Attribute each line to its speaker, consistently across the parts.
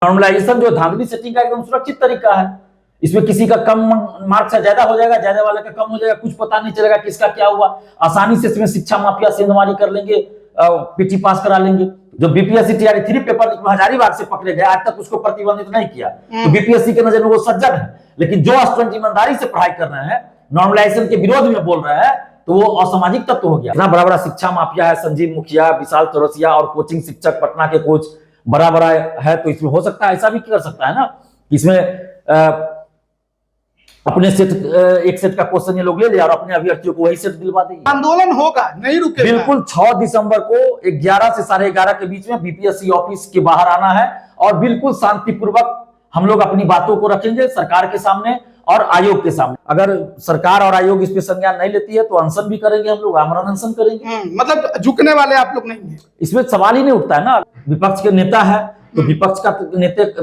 Speaker 1: Normalisation जो धांधली setting का एकदम सुरक्षित तरीका है। इसमें किसी का कम मार्क्स है ज्यादा हो जाएगा, ज्यादा वाले का कम हो जाएगा, कुछ पता नहीं चलेगा किसका क्या हुआ। आसानी से इसमें शिक्षा माफिया सेंधमारी कर लेंगे, पीटी पास करा लेंगे। जो बीपीएससी टीआरई 3 पेपर हजारीबाग से पकड़े गए, आज तक उसको प्रतिबंधित नहीं किया, तो बीपीएससी के नजर में वो सज्जन है। लेकिन जो स्टूडेंट ईमानदारी से पढ़ाई कर रहे हैं, नॉर्मलाइजेशन के विरोध में बोल रहे हैं, तो वो असामाजिक तत्व हो गया। इतना बड़ा बड़ा शिक्षा माफिया है, संजीव मुखिया, विशाल चौरसिया और कोचिंग शिक्षक पटना के कोच बड़ा बड़ा है, तो इसमें हो सकता है ऐसा भी कर सकता है ना, इसमें अपने सेट एक सेट का क्वेश्चन ये लोग ले ले और अपने अभ्यर्थियों को वही सेट दिलवा देंगे।
Speaker 2: आंदोलन होगा, नहीं रुकेगा।
Speaker 1: बिल्कुल 6 दिसंबर को 11 से 11:30 के बीच में बीपीएससी ऑफिस के बाहर आना है और बिल्कुल शांतिपूर्वक हम लोग अपनी बातों को रखेंगे सरकार के सामने और आयोग के सामने। अगर सरकार और आयोग इस पे संज्ञान नहीं लेती है तो अनशन भी करेंगे, हम लोग आमरण अनशन करेंगे।
Speaker 2: मतलब झुकने वाले आप लोग नहीं है,
Speaker 1: इसमें सवाल ही नहीं उठता है ना। विपक्ष के नेता है तो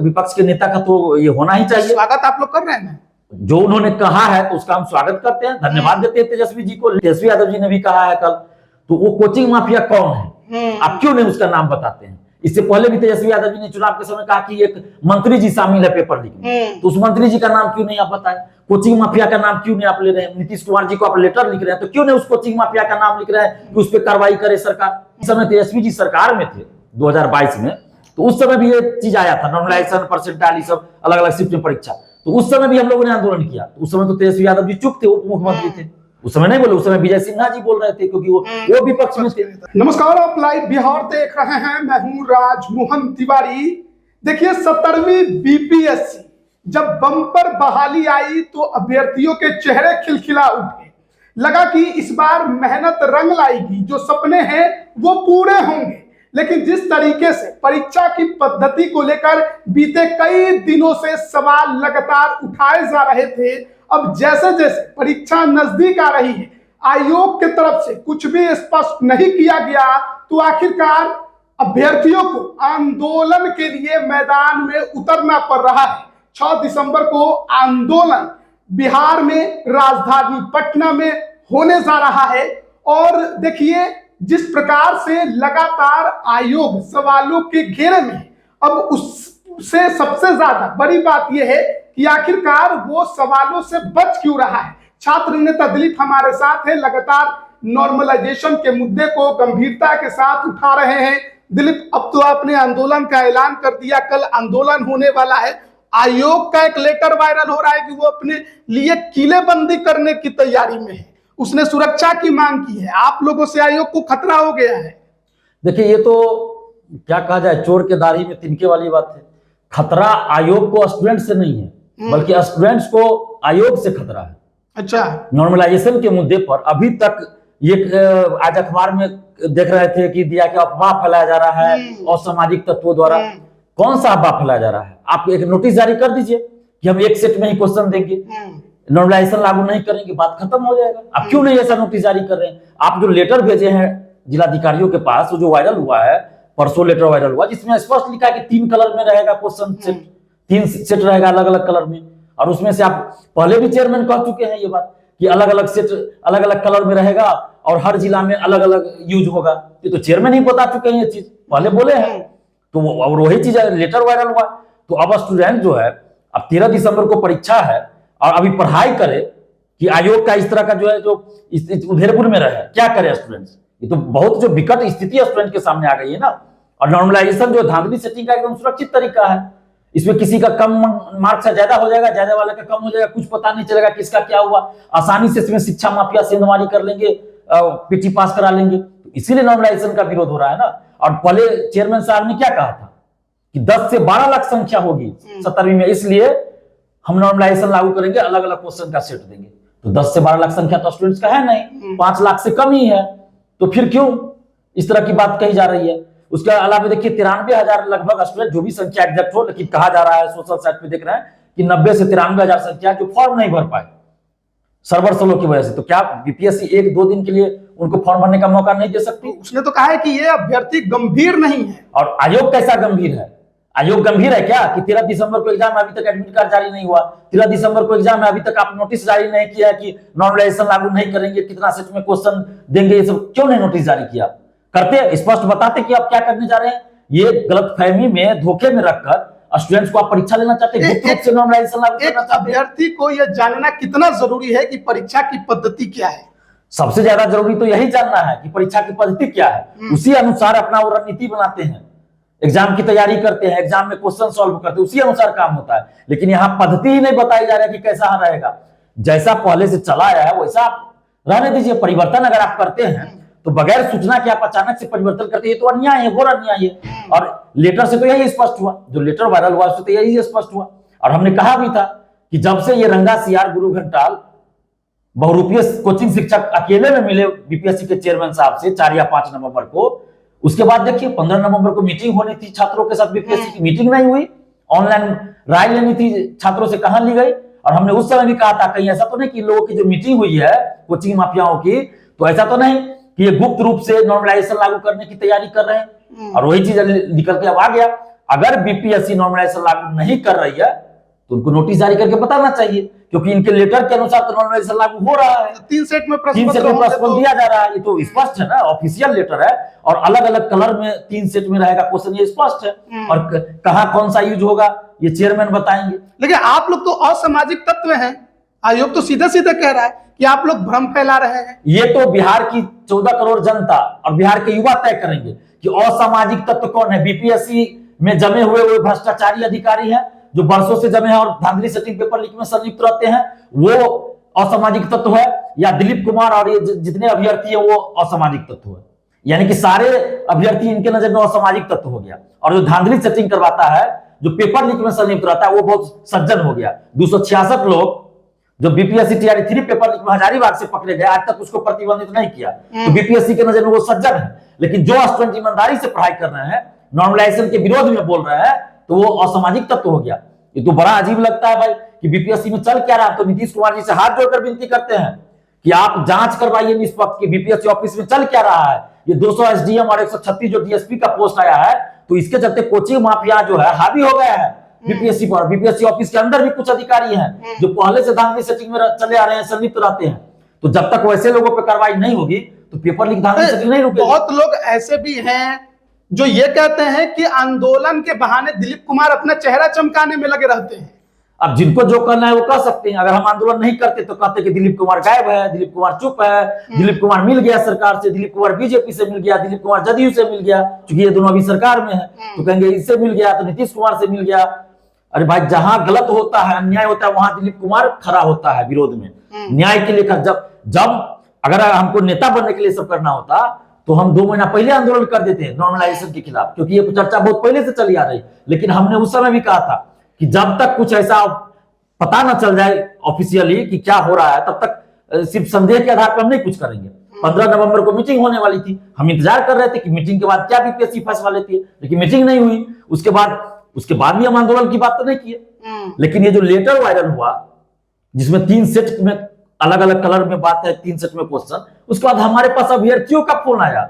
Speaker 1: विपक्ष के नेता का तो ये होना ही चाहिए।
Speaker 2: स्वागत आप लोग कर रहे हैं,
Speaker 1: जो उन्होंने कहा है तो उसका हम स्वागत करते हैं, धन्यवाद देते हैं तेजस्वी जी को। तेजस्वी यादव जी ने भी कहा है कल, तो वो कोचिंग माफिया कौन है, आप क्यों नहीं उसका नाम बताते हैं? इससे पहले भी तेजस्वी यादव जी ने चुनाव के समय कहा कि एक मंत्री जी शामिल है पेपर लिखने, तो उस मंत्री जी का नाम क्यों नहीं आप बताए? कोचिंग माफिया का नाम क्यों नहीं आप ले रहे हैं? नीतीश कुमार जी को आप लेटर लिख रहे हैं, तो क्यों नहीं उस कोचिंग माफिया का नाम लिख रहे हैं कि उस पर कार्रवाई करे सरकार? इस समय तेजस्वी जी सरकार में थे 2022 में, तो उस समय भी ये चीज आया था, नॉर्मलाइजेशन परसेंटाइल सब अलग अलग शिफ्ट में परीक्षा, तो उस समय भी हम लोगों ने आंदोलन किया। तो उस समय तो तेजस्वी यादव जी चुप थे, उप मुख्यमंत्री थे, उस समय नहीं बोले, उस समय विजय सिन्हा जी बोल रहे थे क्योंकि वो विपक्ष में थे।
Speaker 2: नमस्कार, आप लाइव बिहार देख रहे हैं, मैं हूं राजमोहन तिवारी। देखिए 17वीं बीपीएससी जब बम्पर बहाली आई तो अभ्यर्थियों के चेहरे खिलखिला उठे, लगा कि इस बार मेहनत रंग लाएगी, जो सपने हैं वो पूरे होंगे। लेकिन जिस तरीके से परीक्षा की पद्धति को लेकर बीते कई दिनों से सवाल लगातार उठाए जा रहे थे, अब जैसे जैसे परीक्षा नजदीक आ रही है, आयोग की तरफ से कुछ भी स्पष्ट नहीं किया गया, तो आखिरकार अभ्यर्थियों को आंदोलन के लिए मैदान में उतरना पड़ रहा है। 6 दिसंबर को आंदोलन बिहार में राजधानी पटना में होने जा रहा है। और देखिए जिस प्रकार से लगातार आयोग सवालों के घेरे में, अब उससे सबसे ज्यादा बड़ी बात यह है कि आखिरकार वो सवालों से बच क्यों रहा है। छात्र नेता दिलीप हमारे साथ है, लगातार नॉर्मलाइजेशन के मुद्दे को गंभीरता के साथ उठा रहे हैं। दिलीप, अब तो आपने आंदोलन का ऐलान कर दिया, कल आंदोलन होने वाला है। आयोग का एक लेटर वायरल हो रहा है कि वो अपने लिए किलेबंदी करने की तैयारी में है, उसने सुरक्षा की मांग की है। आप लोगों से आयोग को खतरा हो गया है।
Speaker 1: देखिए ये तो क्या कहा जाए, चोर के दाढ़ी में तिनके वाली बात है। खतरा आयोग को स्टूडेंट से नहीं है, बल्कि स्टूडेंट्स को आयोग से खतरा है।
Speaker 2: अच्छा,
Speaker 1: नॉर्मलाइजेशन के मुद्दे पर अभी तक ये आज अखबार में देख रहे थे कि दिया कि अफवाह फैलाया जा रहा है असामाजिक तत्वों द्वारा। कौन सा अफवाह फैलाया जा रहा है? आप एक नोटिस जारी कर दीजिए कि हम एक सेट में ही क्वेश्चन देंगे, नॉर्मलाइजेशन लागू नहीं करेंगे, बात खत्म हो जाएगा। आप क्यों नहीं ऐसा नोटिस जारी कर रहे हैं? आप जो लेटर भेजे हैं जिलाधिकारियों के पास, वो जो वायरल हुआ है, परसों लेटर वायरल हुआ, जिसमें स्पष्ट लिखा है कि 3 कलर में रहेगा क्वेश्चन सेट, 3 सेट रहेगा अलग अलग कलर में। और उसमें से आप पहले भी चेयरमैन कह चुके हैं ये बात कि अलग अलग सेट अलग अलग कलर में रहेगा और हर जिला में अलग अलग यूज होगा। ये तो चेयरमैन ही बता चुके हैं, ये चीज पहले बोले हैं। तो और वही चीज लेटर वायरल हुआ। तो अब स्टूडेंट जो है, अब 13 दिसंबर को परीक्षा है और अभी पढ़ाई करे कि आयोग का इस तरह का जो है, जो उधेरपुर में रहे, क्या करे स्टूडेंट्स? ये तो बहुत जो विकट स्थिति स्टूडेंट के सामने आ गई है ना। और नॉर्मलाइजेशन जो धांधली सेटिंग का एकदम सुरक्षित तरीका है। इसमें किसी का कम मार्क्स है ज्यादा हो जाएगा, ज्यादा वाले का कम हो जाएगा, कुछ पता नहीं चलेगा किसका क्या हुआ। आसानी से इसमें शिक्षा माफिया सेंधमारी कर लेंगे, पीटी पास करा लेंगे। इसीलिए नॉर्मलाइजेशन का विरोध हो रहा है ना। और पहले चेयरमैन साहब ने क्या कहा था कि 10 से 12 लाख संख्या होगी 17वीं में, इसलिए हम नॉर्मलाइजेशन लागू करेंगे, अलग अलग क्वेश्चन का सेट देंगे। तो 10 से 12 लाख संख्या तो स्टूडेंट्स का है नहीं, 5 लाख से कम ही है, तो फिर क्यों इस तरह की बात कही जा रही है? उसके अलावा देखिए 93,000 लगभग स्टूडेंट, जो भी संख्या एग्जैक्ट हो, लेकिन कहा जा रहा है सोशल साइट पे देख रहे हैं कि 90 से 93,000 संख्या जो फॉर्म नहीं भर पाए सर्वर स्लो की वजह से। तो क्या बीपीएससी 1-2 दिन के लिए उनको फॉर्म भरने का मौका नहीं दे सकती?
Speaker 2: उसने तो कहा है कि ये अभ्यर्थी गंभीर नहीं है।
Speaker 1: और आयोग कैसा गंभीर है? आयोग गंभीर है क्या कि 13 दिसंबर को एग्जाम, अभी तक एडमिट कार्ड जारी नहीं हुआ, 13 दिसंबर को एग्जाम है, अभी तक आप नोटिस जारी नहीं किया कि नॉर्मलाइजेशन लागू नहीं करेंगे, कितना सेट में क्वेश्चन देंगे, ये सब क्यों नहीं नोटिस जारी किया? करते, स्पष्ट बताते कि आप क्या करने जा रहे हैं। ये गलतफहमी में, धोखे में रखकर स्टूडेंट्स को आप परीक्षा लेना चाहते हैं, गुप्त रूप से नॉर्मलाइजेशन लागू
Speaker 2: एक
Speaker 1: करना चाहते हैं।
Speaker 2: अभ्यर्थी को यह जानना कितना जरूरी है कि परीक्षा की पद्धति क्या है?
Speaker 1: सबसे ज्यादा जरूरी तो यही जानना है कि परीक्षा की पद्धति क्या है, उसी अनुसार अपना वो रणनीति बनाते हैं, एग्जाम की तैयारी करते हैं, एग्जाम में क्वेश्चन सॉल्व करते हैं, उसी अनुसार काम होता है। लेकिन यहाँ पद्धति ही नहीं बताई जा रहा है कि कैसा रहेगा। जैसा पहले से चला आया है वैसा आप रहने दीजिए। परिवर्तन अगर आप करते हैं तो बगैर सूचना के आप अचानक से परिवर्तन करते हैं, ये तो अन्याय है, घोर अन्याय है। और लेटर से तो यही स्पष्ट हुआ, जो लेटर वायरल हुआ उससे तो यही स्पष्ट हुआ। और हमने कहा भी था कि जब से ये रंगा सियार गुरु घंटाल बहुरूपीय कोचिंग शिक्षक अकेले में मिले बीपीएससी के चेयरमैन साहब से 4 या 5 नवंबर को, उसके बाद देखिए 15 नवंबर को मीटिंग होनी थी छात्रों के साथ, बीपीएससी की मीटिंग नहीं हुई। ऑनलाइन राय लेनी थी, छात्रों से कहां ली गई। और हमने उस समय भी कहा था कहीं ऐसा तो नहीं कि लोगों की जो मीटिंग हुई है कोचिंग माफियाओं की, तो ऐसा तो नहीं कि ये गुप्त रूप से नॉर्मलाइजेशन लागू करने की तैयारी कर रहे हैं। और वही चीज निकल के अब आ गया। अगर बीपीएससी नॉर्मलाइजेशन लागू नहीं कर रही है तो उनको नोटिस जारी करके बताना चाहिए, क्योंकि इनके लेटर के अनुसार तो नॉर्मलाइजेशन लागू हो रहा है।
Speaker 2: 3 सेट में
Speaker 1: 3 सेट में प्रश्न दिया जा रहा है, ये तो स्पष्ट है ना, ऑफिशियल लेटर है। और अलग अलग कलर में 3 सेट में रहेगा क्वेश्चन, ये स्पष्ट है। और कहाँ कौन सा यूज होगा ये चेयरमैन बताएंगे।
Speaker 2: लेकिन आप लोग तो असामाजिक तत्व हैं। आयोग तो सीधे सीधे कह रहा है कि आप लोग भ्रम फैला रहे हैं।
Speaker 1: ये तो बिहार की 14 करोड़ जनता और बिहार के युवा तय करेंगे कि असामाजिक तत्व कौन है। बीपीएससी में जमे हुए वो भ्रष्टाचारी अधिकारी हैं जो बरसों से जमे हैं और धांधली सेटिंग पेपर लीक में संलिप्त रहते हैं, वो असामाजिक तत्व है, या दिलीप कुमार और ये जितने अभ्यर्थी है वो असामाजिक तत्व है। यानी कि सारे अभ्यर्थी इनके नजर में असामाजिक तत्व हो गया। और जो धांधली सेटिंग करवाता है, जो पेपर लीक में संलिप्त रहता है, वो बहुत सज्जन हो गया। 266 लोग जो बीपीएससी टीआरई 3 पेपर लीक में हजारीबाग से पकड़े गए, आज तक उसको प्रतिबंधित नहीं किया, तो बीपीएससी के नजर में वो सज्जन है। लेकिन जो स्टूडेंट ईमानदारी से पढ़ाई कर रहे हैं, नॉर्मलाइजेशन के विरोध में बोल रहे हैं, तो वो असामाजिक तत्व हो गया। ये तो बड़ा अजीब लगता है भाई कि बीपीएससी में चल क्या रहा है। तो नीतीश कुमार जी से हाथ जोड़कर विनती करते हैं कि आप जांच करवाइए निष्पक्ष कि बीपीएससी ऑफिस में चल क्या रहा है। ये 200 एसडीएम और 136 जो डीएसपी का पोस्ट आया है, तो इसके चलते कोचिंग माफिया जो है हावी हो गया है बीपीएससी पर। बीपीएससी ऑफिस के अंदर भी कुछ अधिकारी हैं जो पहले से धांधली सेटिंग में चले आ रहे हैं, संलिप्त रहते हैं। तो जब तक वैसे लोगों पर कार्रवाई नहीं होगी तो पेपर लीक धांधली सेटिंग नहीं रुकेगी।
Speaker 2: बहुत लोग ऐसे भी हैं जो ये कहते हैं कि आंदोलन के बहाने दिलीप कुमार अपना चेहरा चमकाने में लगे रहते हैं।
Speaker 1: अब जिनको जो करना है वो कर सकते हैं। अगर हम आंदोलन नहीं करते तो कहते कि दिलीप कुमार गायब है, दिलीप कुमार चुप है, दिलीप कुमार मिल गया सरकार से, दिलीप कुमार बीजेपी से मिल गया, दिलीप कुमार जदयू से मिल गया, क्योंकि ये दोनों अभी सरकार में है, तो कहेंगे इससे मिल गया तो नीतीश कुमार से मिल गया। अरे भाई, जहां गलत होता है, अन्याय होता है, वहां दिलीप कुमार खड़ा होता है विरोध में, न्याय के लिए। जब अगर हमको नेता बनने के लिए सब करना होता तो हम 2 महीना पहले आंदोलन कर देते नॉर्मलाइजेशन के खिलाफ, क्योंकि ये चर्चा बहुत पहले से चली आ रही। लेकिन हमने उस समय भी कहा था कि जब तक कुछ ऐसा पता ना चल जाए ऑफिशियली कि क्या हो रहा है, तब तक सिर्फ संदेह के आधार पर हम नहीं कुछ करेंगे। 15 नवंबर को मीटिंग होने वाली थी, हम इंतजार कर रहे थे कि मीटिंग के बाद क्या बीपीएससी फैसला लेती है, लेकिन मीटिंग नहीं हुई। उसके बाद भी हम आंदोलन की बात तो नहीं किए। लेकिन ये जो लेटर वायरल हुआ जिसमें 3 सेट में अलग अलग कलर में बात है, 3 सेट में क्वेश्चन, उसके बाद हमारे पास अभ्यर्थियों का फोन आया।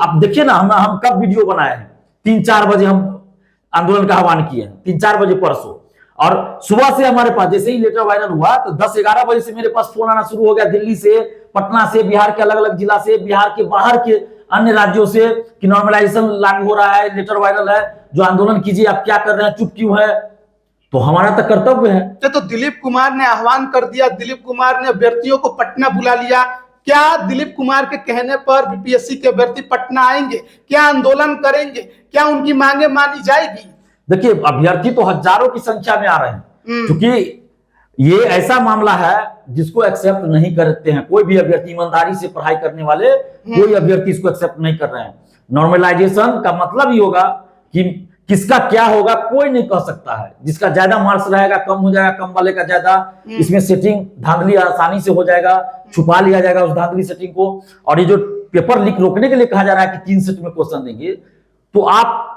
Speaker 1: आप देखिए ना, हम कब वीडियो बनाए हैं, 3-4 बजे हम आंदोलन का आह्वान किए हैं, 3-4 बजे परसों। और सुबह से हमारे पास जैसे ही लेटर वायरल हुआ तो 10-11 बजे से मेरे पास फोन आना शुरू हो गया, दिल्ली से, पटना से, बिहार के अलग अलग जिला से, बिहार के बाहर के अन्य राज्यों से, कि नॉर्मलाइजेशन लागू हो रहा है, लेटर वायरल है, जो आंदोलन कीजिए, आप क्या कर रहे हैं, चुप क्यों है। तो हमारा तो कर्तव्य है।
Speaker 2: तो दिलीप कुमार ने आह्वान कर दिया, दिलीप कुमार ने अभ्यर्थियों को पटना बुला लिया। क्या दिलीप कुमार के कहने पर बीपीएससी के अभ्यर्थी पटना आएंगे? क्या आंदोलन करेंगे? क्या उनकी मांगे मानी जाएगी?
Speaker 1: देखिए, अभ्यर्थी तो हजारों की संख्या में आ रहे हैं, क्योंकि ये ऐसा मामला है जिसको एक्सेप्ट नहीं करते हैं कोई भी अभ्यर्थी। ईमानदारी से पढ़ाई करने वाले कोई अभ्यर्थी इसको एक्सेप्ट नहीं कर रहे हैं। नॉर्मलाइजेशन का मतलब ही होगा कि किसका क्या होगा कोई नहीं कह सकता है। जिसका ज्यादा मार्क्स रहेगा कम हो जाएगा, कम वाले का ज्यादा। इसमें सेटिंग धांधली आसानी से हो जाएगा, छुपा लिया जाएगा उस धांधली सेटिंग को। और ये जो पेपर लीक रोकने के लिए कहा जा रहा है कि 3 सेट में क्वेश्चन देंगे, तो आप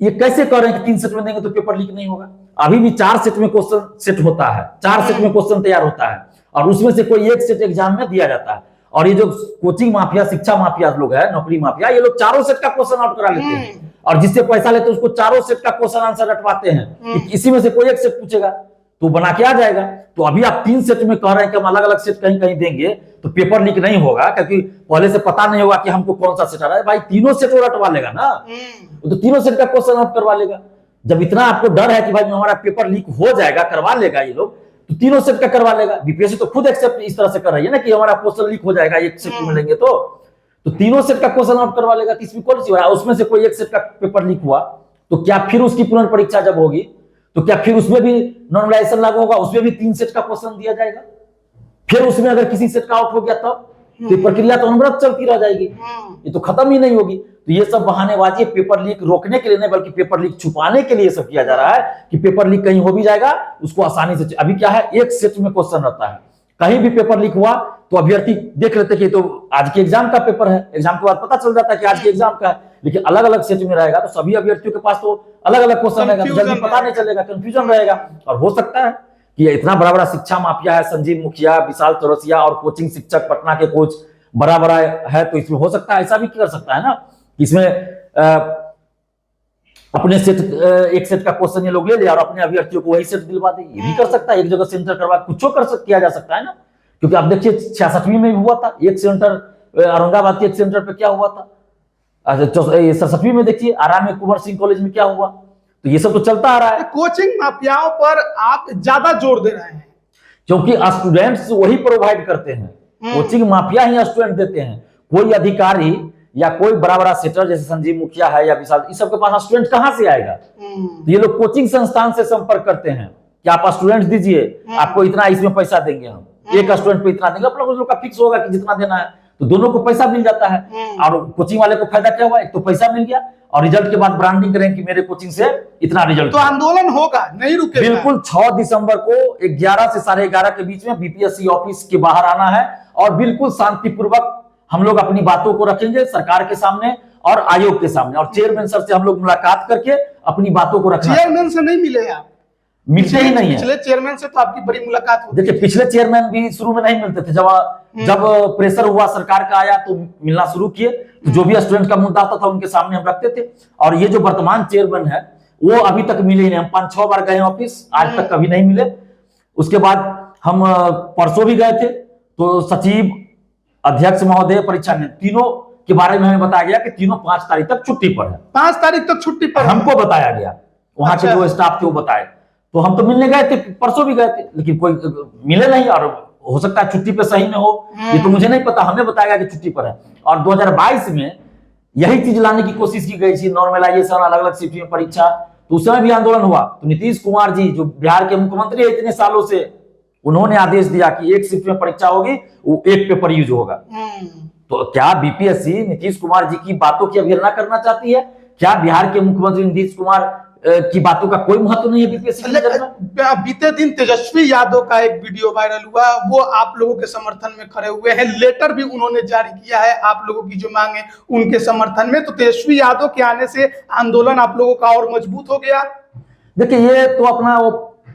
Speaker 1: ये कैसे कह रहे हैं कि 3 सेट में देंगे तो पेपर लीक नहीं होगा? अभी भी 4 सेट में क्वेश्चन सेट होता है, 4 सेट में क्वेश्चन तैयार होता है, और उसमें से कोई एक सेट एग्जाम में दिया जाता है। और ये जो कोचिंग माफिया, शिक्षा माफिया लोग है, नौकरी माफिया, ये लोग 4 सेट का क्वेश्चन आउट करा लेते हैं, और जिससे पैसा लेते हैं उसको 4 सेट का क्वेश्चन आंसर रटवाते हैं कि इसी में से कोई एक सेट पूछेगा तो बना के आ जाएगा। तो अभी आप 3 सेट में कह रहे हैं कि हम अलग अलग सेट कहीं कहीं देंगे तो पेपर लीक नहीं होगा, क्योंकि पहले से पता नहीं होगा कि हमको कौन सा सेट आ रहा है। भाई तीनों सेट वो रटवा लेगा ना, तो तीनों सेट का क्वेश्चन आउट करवा लेगा। जब इतना आपको डर है कि भाई हमारा पेपर लीक हो जाएगा, करवा लेगा ये लोग, तो तीनों सेट का करवा लेगा। बीपीएससी तो खुद एक्सेप्ट इस तरह से कर रही है ना कि हमारा क्वेश्चन लीक हो जाएगा, एक सेट मिलेंगे तो तीनों सेट का क्वेश्चन आउट करवा लेगा। इसमें कौन सी, उसमें से कोई एक सेट का पेपर लीक हुआ तो क्या फिर उसकी पुनर्परीक्षा जब होगी तो क्या फिर उसमें भी नॉर्मलाइजेशन लागू होगा, उसमें भी 3 सेट का क्वेश्चन दिया जाएगा। फिर उसमें अगर किसी सेट का आउट हो गया तब तो ये प्रक्रिया तो अनवरत चलती रह जाएगी, ये तो खत्म ही नहीं होगी। तो ये सब बहानेबाजी है, पेपर लीक रोकने के लिए नहीं बल्कि पेपर लीक छुपाने के लिए सब किया जा रहा है कि पेपर लीक कहीं हो भी जाएगा उसको आसानी से। अभी क्या है, एक सेट में क्वेश्चन रहता है, कहीं भी पेपर लीक हुआ तो अभ्यर्थी देख लेते कि तो आज के एग्जाम का पेपर है, एग्जाम के बाद पता चल जाता है कि आज के एग्जाम का है। लेकिन अलग अलग सेट में रहेगा तो सभी अभ्यर्थियों के पास तो अलग अलग क्वेश्चन रहेगा, तो जल्दी पता नहीं चलेगा, कंफ्यूजन रहेगा। और हो सकता है कि इतना बड़ा बड़ा शिक्षा माफिया है, संजीव मुखिया, विशाल चौरसिया और कोचिंग शिक्षक पटना के कोच बड़ा बड़ा है, तो इसमें हो सकता है ऐसा भी कर सकता है ना, इसमें अपने सेट एक सेट का क्वेश्चन ये लोग ले लिया और अपने अभ्यर्थियों को वही सेट दिलवा दे, ये भी कर सकता है। एक जगह सेंटर करवा कुछ किया जा सकता है ना, क्योंकि आप देखिए 66वीं में भी हुआ था एक सेंटर, औरंगाबाद के एक सेंटर पे क्या हुआ था, 67वीं में देखिए आराम में कुंवर सिंह कॉलेज में क्या हुआ। तो ये सब तो चलता आ रहा है।
Speaker 2: कोचिंग माफियाओं पर आप ज्यादा जोर दे रहे हैं
Speaker 1: क्योंकि स्टूडेंट्स वही प्रोवाइड करते हैं, कोचिंग माफिया ही स्टूडेंट देते हैं। कोई अधिकारी या कोई बड़ा बड़ा सेटर जैसे संजीव मुखिया है या विशाल, इस सबके पास स्टूडेंट कहां से आएगा। तो ये लोग कोचिंग संस्थान से संपर्क करते हैं कि आप स्टूडेंट दीजिए, आपको इतना इसमें पैसा देंगे, हम एक स्टूडेंट पे इतना देंगे, अपना उस लोग का फिक्स होगा कि जितना देना है, तो दोनों को पैसा मिल जाता है। और कोचिंग वाले को फायदा क्या हुआ, एक तो पैसा मिल गया और रिजल्ट के बाद ब्रांडिंग करें कि मेरे कोचिंग से इतना रिजल्ट।
Speaker 2: तो आंदोलन होगा, नहीं रुकेगा।
Speaker 1: बिल्कुल 6 दिसंबर को 11 से 11:30 के बीच में बीपीएससी ऑफिस के बाहर आना है और बिल्कुल शांतिपूर्वक हम लोग अपनी बातों को रखेंगे सरकार के सामने और आयोग के सामने, और चेयरमैन सर से हम लोग मुलाकात करके अपनी बातों को रखेंगे।
Speaker 2: चेयरमैन से नहीं मिले आप?
Speaker 1: मिलते ही नहीं है।
Speaker 2: पिछले चेयरमैन से तो आपकी बड़ी मुलाकात होती है।
Speaker 1: देखिए पिछले चेयरमैन भी शुरू में नहीं मिलते थे, जब प्रेशर हुआ सरकार का आया तो मिलना शुरू किए, तो जो भी स्टूडेंट का मुद्दा होता था उनके सामने हम रखते थे। और ये जो वर्तमान चेयरमैन है वो अभी तक मिले ही नहीं, हम 5-6 बार गए ऑफिस, आज तक कभी नहीं मिले। उसके बाद हम परसों भी गए थे तो सचिव, अध्यक्ष महोदय, परीक्षा में तीनों के बारे में हमें बताया गया कि तीनों 5 तारीख तक छुट्टी पर है।
Speaker 2: 5 तारीख तक छुट्टी पर
Speaker 1: हमको बताया गया, वहां के जो स्टाफ थे वो बताए। तो हम तो मिलने गए थे, परसों भी गए थे, लेकिन कोई मिले नहीं। और हो सकता है छुट्टी पे सही में हो, ये तो मुझे नहीं पता, हमें बताया गया कि छुट्टी पर है। और 2022 में यही चीज लाने की कोशिश की गई थी, नॉर्मलाइजेशन, अलग अलग शिफ्ट में परीक्षा, तो उस समय भी आंदोलन हुआ। तो नीतीश कुमार जी जो बिहार के मुख्यमंत्री है इतने सालों से, उन्होंने आदेश दिया कि एक शिफ्ट में परीक्षा होगी, वो एक पेपर यूज होगा। तो क्या बीपीएससी नीतीश कुमार जी की बातों की अवहेलना करना चाहती है? क्या बिहार के मुख्यमंत्री नीतीश कुमार की बातों का कोई महत्व नहीं है बीपीएससी के नजर में?
Speaker 2: बीते दिन तेजस्वी यादव का एक वीडियो वायरल हुआ, वो आप लोगों के समर्थन में खड़े हुए हैं, लेटर भी उन्होंने जारी किया है आप लोगों की जो मांग है उनके समर्थन में। तो तेजस्वी यादव के आने से आंदोलन आप लोगों का और मजबूत हो गया।
Speaker 1: देखिए ये तो अपना वो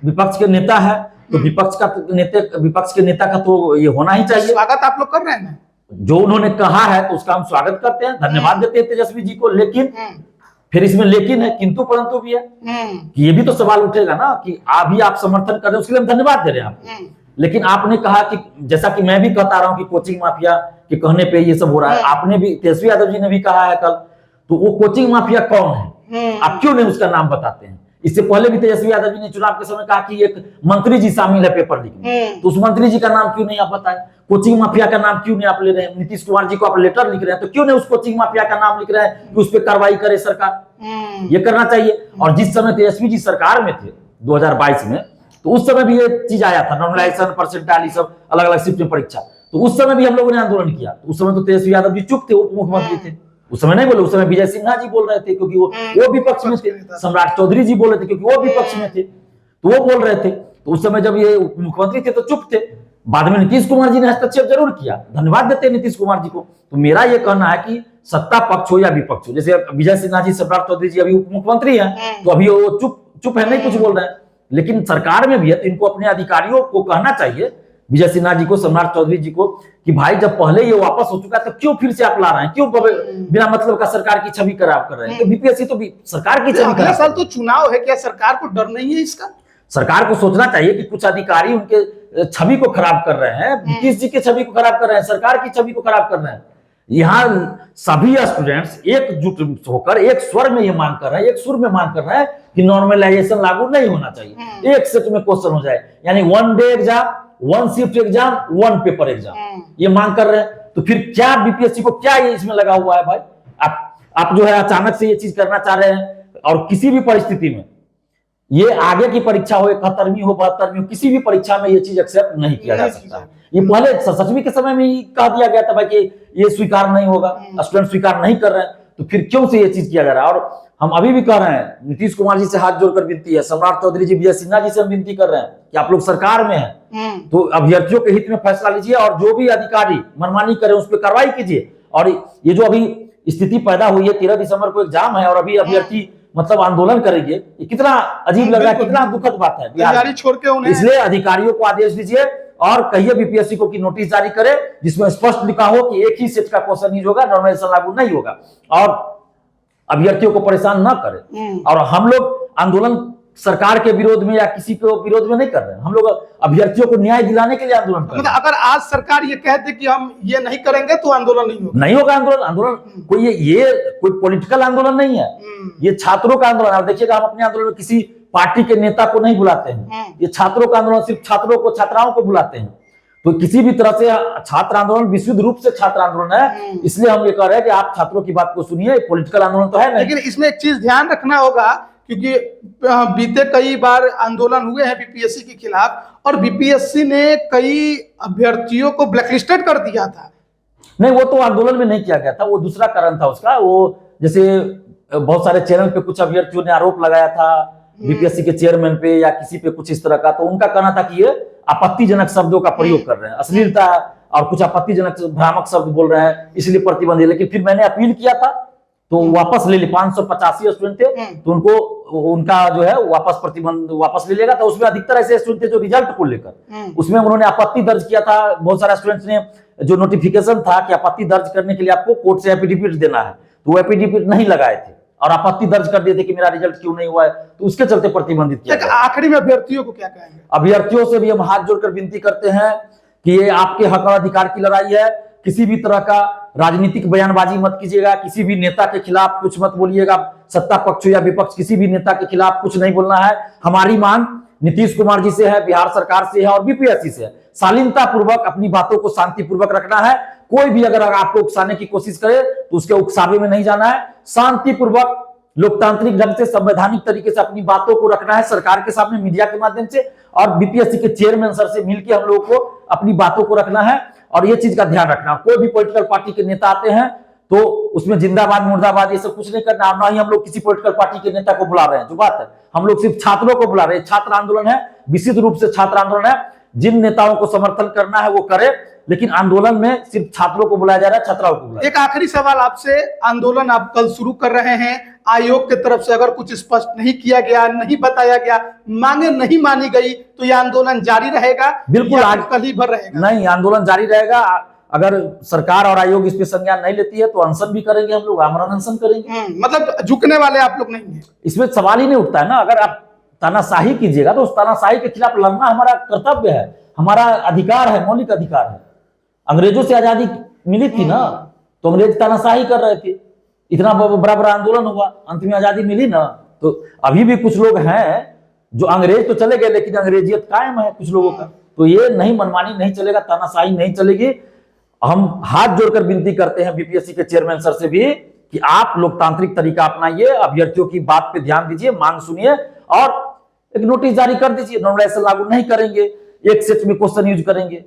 Speaker 1: विपक्ष के नेता है, तो विपक्ष के नेता का तो ये होना ही चाहिए।
Speaker 2: स्वागत आप लोग कर रहे हैं,
Speaker 1: जो उन्होंने कहा है तो उसका हम स्वागत करते हैं, धन्यवाद देते हैं तेजस्वी जी को। लेकिन फिर इसमें लेकिन है, किंतु परंतु भी है कि ये भी तो सवाल उठेगा ना कि अभी आप समर्थन कर रहे हैं, उसके लिए हम धन्यवाद दे रहे हैं आपको। लेकिन आपने कहा कि जैसा कि मैं भी कहता रहा हूं कि कोचिंग माफिया के कहने पे ये सब हो रहा है, आपने भी, तेजस्वी यादव जी ने भी कहा है कल, तो वो कोचिंग माफिया कौन है, आप क्यों नहीं उसका नाम बताते हैं? इससे पहले भी तेजस्वी यादव जी ने चुनाव के समय कहा कि एक मंत्री जी शामिल है पेपर लीक में, तो उस मंत्री जी का नाम क्यों नहीं आप बताए? कोचिंग माफिया का नाम क्यों नहीं आप ले रहे हैं? नीतीश कुमार जी को आप लेटर लिख रहे हैं तो क्यों नहीं उस कोचिंग माफिया का नाम लिख रहे हैं कि उस पर कार्रवाई करे सरकार? ये करना चाहिए। और जिस समय तेजस्वी जी सरकार में थे 2022 में, तो उस समय भी ये चीज आया था, नॉर्मलाइजेशन, परसेंटाइल, सब अलग अलग शिफ्ट में परीक्षा, तो उस समय भी हम लोगों ने आंदोलन किया। तो उस समय तो तेजस्वी यादव जी चुप थे, उप मुख्यमंत्री थे, उस समय नहीं बोले। उस समय विजय सिन्हा जी बोल रहे थे क्योंकि वो विपक्ष में थे, सम्राट चौधरी जी बोल रहे थे क्योंकि वो विपक्ष में थे, तो वो बोल रहे थे। तो उस समय जब ये मुख्यमंत्री थे तो चुप थे। बाद में नीतीश कुमार जी ने हस्तक्षेप जरूर किया, धन्यवाद देते हैं नीतीश कुमार जी को। तो मेरा ये कहना है कि सत्ता पक्ष हो या विपक्ष हो, जैसे विजय सिन्हा जी, सम्राट चौधरी जी अभी उप मुख्यमंत्री हैं, तो अभी वो चुप है, नहीं कुछ बोल रहे हैं। लेकिन सरकार में भी है तो इनको अपने अधिकारियों को कहना चाहिए, विजय सिन्हा जी को, सम्राट चौधरी जी को, कि भाई जब पहले ये वापस हो चुका है तो क्यों फिर से आप ला रहे हैं? क्यों बिना मतलब का सरकार की छवि खराब कर रहे हैं? तो बीपीएससी तो सरकार की छवि खराब।
Speaker 2: साल तो चुनाव है, क्या सरकार को डर नहीं है इसका?
Speaker 1: सरकार को सोचना चाहिए कि कुछ अधिकारी उनके छवि को खराब कर रहे हैं, नीतीश जी की छवि को खराब कर रहे हैं, सरकार की छवि को खराब कर रहे हैं। यहाँ सभी स्टूडेंट्स एकजुट होकर एक स्वर में ये मांग कर रहे हैं, एक सुर में मांग कर रहे हैं कि नॉर्मलाइजेशन लागू नहीं होना चाहिए, एक सेट में क्वेश्चन हो जाए, यानी 1 day exam, 1 shift exam, 1 paper exam, ये मांग कर रहे हैं। तो फिर क्या बीपीएससी को क्या ये इसमें लगा हुआ है भाई? आप जो है अचानक से ये चीज करना चाह रहे हैं, और किसी भी परिस्थिति में ये आगे की परीक्षा हो, 71वीं हो, 72वीं हो, किसी भी परीक्षा में ये चीज एक्सेप्ट नहीं किया जा सकता। ये पहले 7वीं के समय में ही कह दिया गया था भाई कि ये स्वीकार नहीं होगा, स्टूडेंट स्वीकार नहीं कर रहे हैं, तो फिर क्यों से ये चीज किया जा रहा है? और हम अभी भी कह रहे हैं, नीतीश कुमार जी से हाथ जोड़कर विनती है, सम्राट चौधरी जी, विजय सिन्हा जी से हम विनती कर रहे हैं कि आप लोग सरकार में हैं तो अभ्यर्थियों के हित में फैसला लीजिए, और जो भी अधिकारी मनमानी करे उस पर कार्रवाई कीजिए। और ये जो अभी स्थिति पैदा हुई है, 13 दिसंबर को एग्जाम है और अभी अभ्यर्थी मतलब आंदोलन करेंगे, ये कितना अजीब लग रहा है, कितना दुखद बात है बिहार में।
Speaker 2: छोड़ के उन्हें
Speaker 1: इसलिए अधिकारियों को आदेश दीजिए और कहिए बीपीएससी को कि नोटिस जारी करे जिसमें स्पष्ट लिखा हो कि एक ही सेट का क्वेश्चन यूज होगा, नॉर्मलाइजेशन लागू नहीं होगा, और अभ्यर्थियों को परेशान ना करे। और हम लोग आंदोलन सरकार के विरोध में या किसी के विरोध में नहीं कर रहे हैं, हम लोग अभ्यर्थियों को न्याय दिलाने के लिए आंदोलन कर रहे हैं।
Speaker 2: अगर आज सरकार ये कहते कि हम ये नहीं करेंगे तो आंदोलन नहीं
Speaker 1: होगा। आंदोलन कोई ये कोई पॉलिटिकल आंदोलन नहीं है, ये छात्रों का आंदोलन। आप देखिएगा, हम अपने आंदोलन में किसी पार्टी के नेता को नहीं बुलाते हैं, ये छात्रों का आंदोलन, सिर्फ छात्रों को, छात्राओं को बुलाते हैं। तो किसी भी तरह से छात्र आंदोलन विशुद्ध रूप से छात्र आंदोलन है, इसलिए हम ये कह रहे हैं कि आप छात्रों की बात को सुनिए, पॉलिटिकल आंदोलन तो है नहीं।
Speaker 2: लेकिन इसमें एक चीज ध्यान रखना होगा, क्योंकि बीते कई बार आंदोलन हुए हैं बीपीएससी के खिलाफ, और बीपीएससी ने कई अभ्यर्थियों को ब्लैकलिस्टेड कर दिया था।
Speaker 1: नहीं, वो तो आंदोलन में नहीं किया गया था, वो दूसरा कारण था उसका। वो जैसे बहुत सारे चैनल पे कुछ अभ्यर्थियों ने आरोप लगाया था बीपीएससी के चेयरमैन पे या किसी पे कुछ इस तरह का, तो उनका कहना था कि ये आपत्तिजनक शब्दों का प्रयोग कर रहे हैं, अश्लीलता और कुछ आपत्तिजनक भ्रामक शब्द बोल रहे हैं, इसलिए प्रतिबंध है। लेकिन फिर मैंने अपील किया था तो वापस ले ली, 585 स्टूडेंट थे तो उनको उनका जो है वापस प्रतिबंध वापस ले लेगा। तो उसमें अधिकतर ऐसे स्टूडेंट थे जो रिजल्ट को लेकर उसमें उन्होंने आपत्ति दर्ज किया था। बहुत सारे स्टूडेंट्स ने जो नोटिफिकेशन था कि आपत्ति दर्ज करने के लिए आपको कोर्ट से एफिडेविट देना है, तो वो एफिडेविट नहीं लगाए थे और आपत्ति दर्ज कर दिए थे कि मेरा रिजल्ट क्यों नहीं हुआ है, तो उसके चलते प्रतिबंधित किया गया।
Speaker 2: आखिरी में अभ्यर्थियों को क्या कहेंगे?
Speaker 1: अभ्यर्थियों से भी हम हाथ जोड़कर विनती करते हैं कि ये आपके हक और अधिकार की लड़ाई है, किसी भी तरह का राजनीतिक बयानबाजी मत कीजिएगा, किसी भी नेता के खिलाफ कुछ मत बोलिएगा, सत्ता पक्ष या विपक्ष किसी भी नेता के खिलाफ कुछ नहीं बोलना है। हमारी मांग नीतीश कुमार जी से है, बिहार सरकार से है और बीपीएससी से है, शालीनता पूर्वक अपनी बातों को शांतिपूर्वक रखना है। कोई भी अगर आपको उकसाने की कोशिश करे तो उसके उकसावे में नहीं जाना है, शांतिपूर्वक लोकतांत्रिक ढंग से संवैधानिक तरीके से अपनी बातों को रखना है सरकार के सामने मीडिया के माध्यम से, और बीपीएससी के चेयरमैन सर से मिलकर हम लोगों को अपनी बातों को रखना है। और ये चीज का ध्यान रखना, कोई भी पॉलिटिकल पार्टी के नेता आते हैं तो उसमें जिंदाबाद मुर्दाबाद ये सब कुछ नहीं करना, और ना ही हम लोग किसी पॉलिटिकल पार्टी के नेता को बुला रहे हैं। जो बात है, हम लोग सिर्फ छात्रों को बुला रहे हैं। छात्र आंदोलन है, विशुद्ध रूप से छात्र आंदोलन है। जिन नेताओं को समर्थन करना है वो करे, लेकिन आंदोलन में सिर्फ छात्रों को बुलाया जा रहा है, छात्राओं को बुलाया।
Speaker 2: एक आखिरी सवाल आपसे, आंदोलन आप कल शुरू कर रहे हैं, आयोग की तरफ से अगर कुछ स्पष्ट नहीं किया गया, नहीं बताया गया, मांगे नहीं मानी गई, तो यह आंदोलन जारी रहेगा?
Speaker 1: बिल्कुल,
Speaker 2: आज कल ही भर रहेगा?
Speaker 1: नहीं, आंदोलन जारी रहेगा। अगर सरकार और आयोग इस पे संज्ञान नहीं लेती है तो अनशन भी करेंगे, हम लोग आमरण अनशन करेंगे।
Speaker 2: मतलब झुकने वाले आप लोग नहीं है,
Speaker 1: इसमें सवाल ही नहीं उठता है ना। अगर आप तानाशाही कीजिएगा तो उस तानाशाही के खिलाफ लड़ना हमारा कर्तव्य है, हमारा अधिकार है, मौलिक अधिकार है। अंग्रेजों से आजादी मिली थी ना, तो अंग्रेज तानाशाही कर रहे थे, इतना बड़ा बड़ा आंदोलन हुआ, अंत में आजादी मिली ना। तो अभी भी कुछ लोग हैं जो अंग्रेज तो चले गए लेकिन अंग्रेजियत कायम है कुछ लोगों का। तो ये नहीं, मनमानी नहीं चलेगा, तानाशाही नहीं चलेगी। हम हाथ जोड़कर विनती करते हैं बीपीएससी के चेयरमैन सर से भी कि आप लोकतांत्रिक तरीका अपनाइए, अभ्यर्थियों की बात पे ध्यान दीजिए, मांग सुनिए और एक नोटिस जारी कर दीजिए। नॉर्मलाइजेशन लागू नहीं करेंगे, एक सेट में क्वेश्चन यूज करेंगे,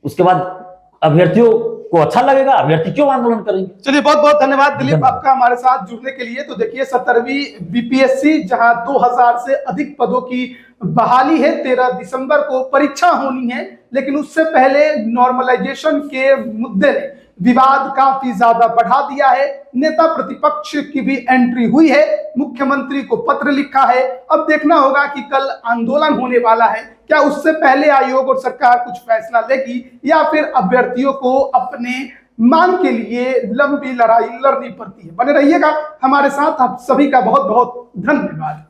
Speaker 1: उसके बाद अभ्यर्थियों को अच्छा लगेगा, अभ्यर्थी क्यों आंदोलन करेंगे।
Speaker 2: चलिए, बहुत बहुत धन्यवाद दिलीप आपका हमारे साथ जुड़ने के लिए। तो देखिए, 17वीं बीपीएससी जहां 2000 से अधिक पदों की बहाली है, 13 दिसंबर को परीक्षा होनी है, लेकिन उससे पहले नॉर्मलाइजेशन के मुद्दे ने विवाद काफी ज्यादा बढ़ा दिया है। नेता प्रतिपक्ष की भी एंट्री हुई है, मुख्यमंत्री को पत्र लिखा है। अब देखना होगा कि कल आंदोलन होने वाला है, क्या उससे पहले आयोग और सरकार कुछ फैसला लेगी या फिर अभ्यर्थियों को अपने मांग के लिए लंबी लड़ाई लड़नी पड़ती है। बने रहिएगा हमारे साथ, आप सभी का बहुत बहुत धन्यवाद।